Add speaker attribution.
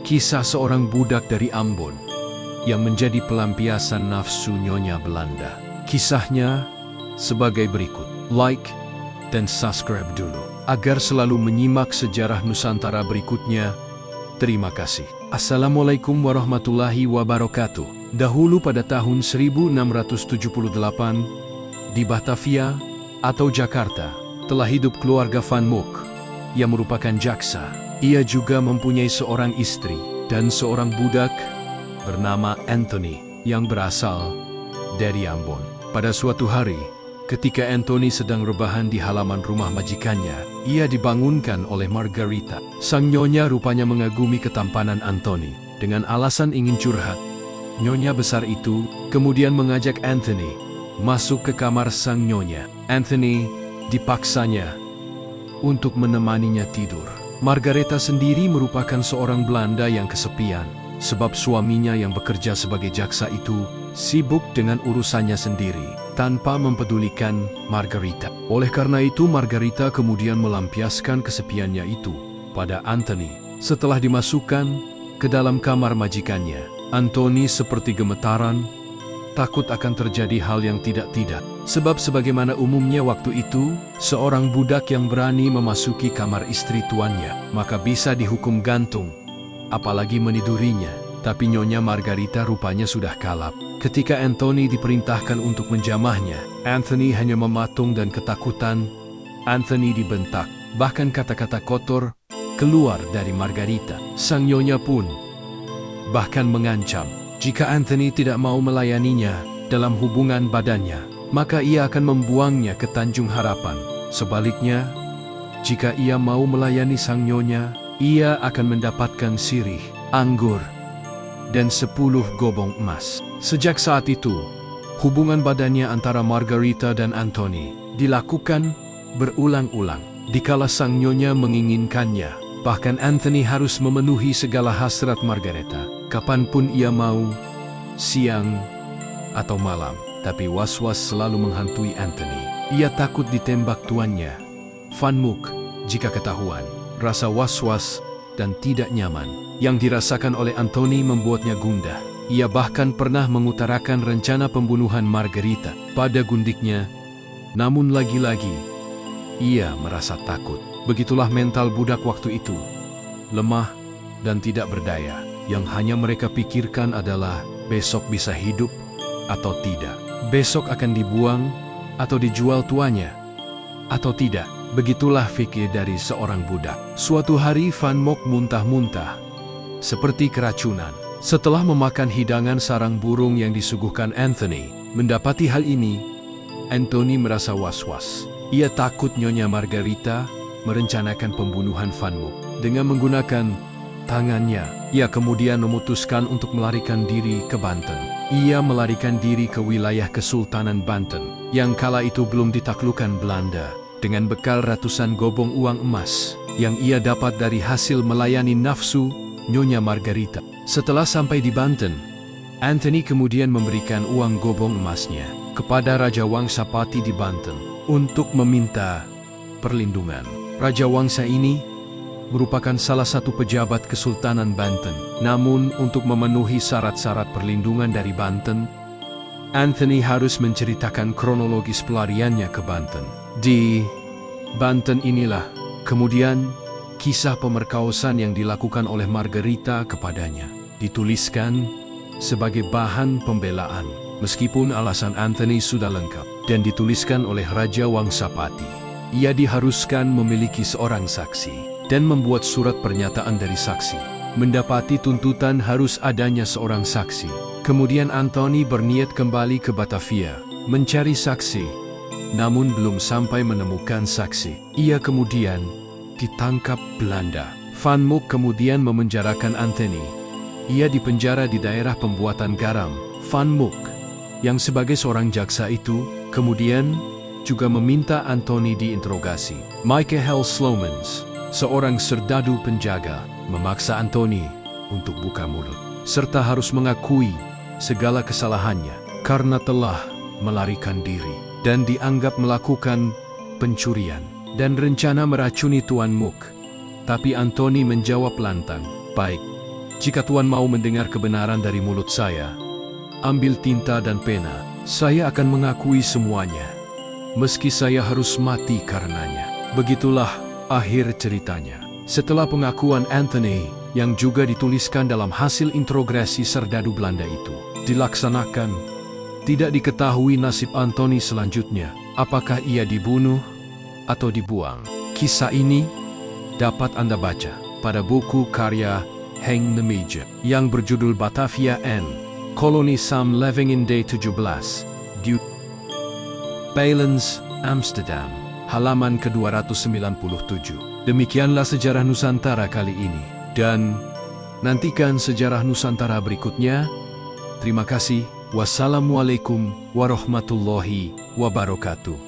Speaker 1: Kisah seorang budak dari Ambon yang menjadi pelampiasan nafsu nyonya Belanda. Kisahnya sebagai berikut. Like dan subscribe dulu agar selalu menyimak sejarah Nusantara berikutnya. Terima kasih. Assalamualaikum warahmatullahi wabarakatuh. Dahulu pada tahun 1678 di Batavia atau Jakarta telah hidup keluarga Van Mook yang merupakan jaksa. Ia juga mempunyai seorang istri dan seorang budak bernama Anthony yang berasal dari Ambon. Pada suatu hari, ketika Anthony sedang rebahan di halaman rumah majikannya, ia dibangunkan oleh Margarita. Sang nyonya rupanya mengagumi ketampanan Anthony. Dengan alasan ingin curhat, nyonya besar itu kemudian mengajak Anthony masuk ke kamar sang nyonya. Anthony dipaksanya untuk menemaninya tidur. Margareta sendiri merupakan seorang Belanda yang kesepian, sebab suaminya yang bekerja sebagai jaksa itu sibuk dengan urusannya sendiri, tanpa mempedulikan Margarita. Oleh karena itu, Margarita kemudian melampiaskan kesepiannya itu pada Anthony. Setelah dimasukkan ke dalam kamar majikannya, Anthony seperti gemetaran, takut akan terjadi hal yang tidak-tidak. Sebab sebagaimana umumnya waktu itu, seorang budak yang berani memasuki kamar istri tuannya, maka bisa dihukum gantung, apalagi menidurinya. Tapi nyonya Margarita rupanya sudah kalap. Ketika Anthony diperintahkan untuk menjamahnya, Anthony hanya mematung dan ketakutan. Anthony dibentak, bahkan kata-kata kotor keluar dari Margarita. Sang nyonya pun bahkan mengancam, jika Anthony tidak mau melayaninya dalam hubungan badannya, maka ia akan membuangnya ke Tanjung Harapan. Sebaliknya, jika ia mau melayani sang nyonya, ia akan mendapatkan sirih, anggur, dan 10 gobong emas. Sejak saat itu, hubungan badannya antara Margarita dan Anthony dilakukan berulang-ulang. Dikala sang nyonya menginginkannya, bahkan Anthony harus memenuhi segala hasrat Margareta, kapanpun ia mau, siang atau malam. Tapi was-was selalu menghantui Anthony. Ia takut ditembak tuannya, Van Mook, jika ketahuan. Rasa was-was dan tidak nyaman yang dirasakan oleh Anthony membuatnya gundah. Ia bahkan pernah mengutarakan rencana pembunuhan Margarita pada gundiknya. Namun lagi-lagi, ia merasa takut. Begitulah mental budak waktu itu. Lemah dan tidak berdaya. Yang hanya mereka pikirkan adalah besok bisa hidup atau tidak. Besok akan dibuang atau dijual tuannya atau tidak. Begitulah fikir dari seorang budak. Suatu hari Van Mook muntah-muntah seperti keracunan. Setelah memakan hidangan sarang burung yang disuguhkan Anthony, mendapati hal ini, Anthony merasa was-was. Ia takut nyonya Margarita merencanakan pembunuhan Van Mook. Dengan menggunakan tangannya, ia kemudian memutuskan untuk melarikan diri ke Banten. Ia melarikan diri ke wilayah Kesultanan Banten, yang kala itu belum ditaklukkan Belanda, dengan bekal ratusan gobong uang emas, yang ia dapat dari hasil melayani nafsu nyonya Margarita. Setelah sampai di Banten, Anthony kemudian memberikan uang gobong emasnya kepada Raja Wangsapati di Banten untuk meminta perlindungan. Raja Wangsa ini merupakan salah satu pejabat Kesultanan Banten. Namun, untuk memenuhi syarat-syarat perlindungan dari Banten, Anthony harus menceritakan kronologis pelariannya ke Banten. Di Banten inilah kemudian kisah pemerkosaan yang dilakukan oleh Margarita kepadanya dituliskan sebagai bahan pembelaan, meskipun alasan Anthony sudah lengkap, dan dituliskan oleh Raja Wangsapati. Ia diharuskan memiliki seorang saksi dan membuat surat pernyataan dari saksi. Mendapati tuntutan harus adanya seorang saksi. Kemudian Anthony berniat kembali ke Batavia, mencari saksi. Namun belum sampai menemukan saksi, ia kemudian ditangkap Belanda. Van Mook kemudian memenjarakan Anthony. Ia dipenjara di daerah pembuatan garam. Van Mook, yang sebagai seorang jaksa itu, kemudian juga meminta Anthony diinterogasi. Michael Sloemans, seorang serdadu penjaga, memaksa Anthony untuk buka mulut, serta harus mengakui segala kesalahannya karena telah melarikan diri dan dianggap melakukan pencurian dan rencana meracuni Tuan Mook. Tapi Anthony menjawab lantang, "Baik, Jika Tuan mau mendengar kebenaran dari mulut saya, ambil tinta dan pena. Saya akan mengakui semuanya, meski saya harus mati karenanya. Begitulah akhir ceritanya. Setelah pengakuan Anthony, yang juga dituliskan dalam hasil introgasi serdadu Belanda itu dilaksanakan, tidak diketahui nasib Anthony selanjutnya. Apakah ia dibunuh atau dibuang? Kisah ini dapat Anda baca pada buku karya Henk Nijmegen yang berjudul Batavia and Koloni Samenleving 17, di Pijlens, Amsterdam, halaman ke-297. Demikianlah sejarah Nusantara kali ini, dan nantikan sejarah Nusantara berikutnya. Terima kasih. Wassalamualaikum warahmatullahi wabarakatuh.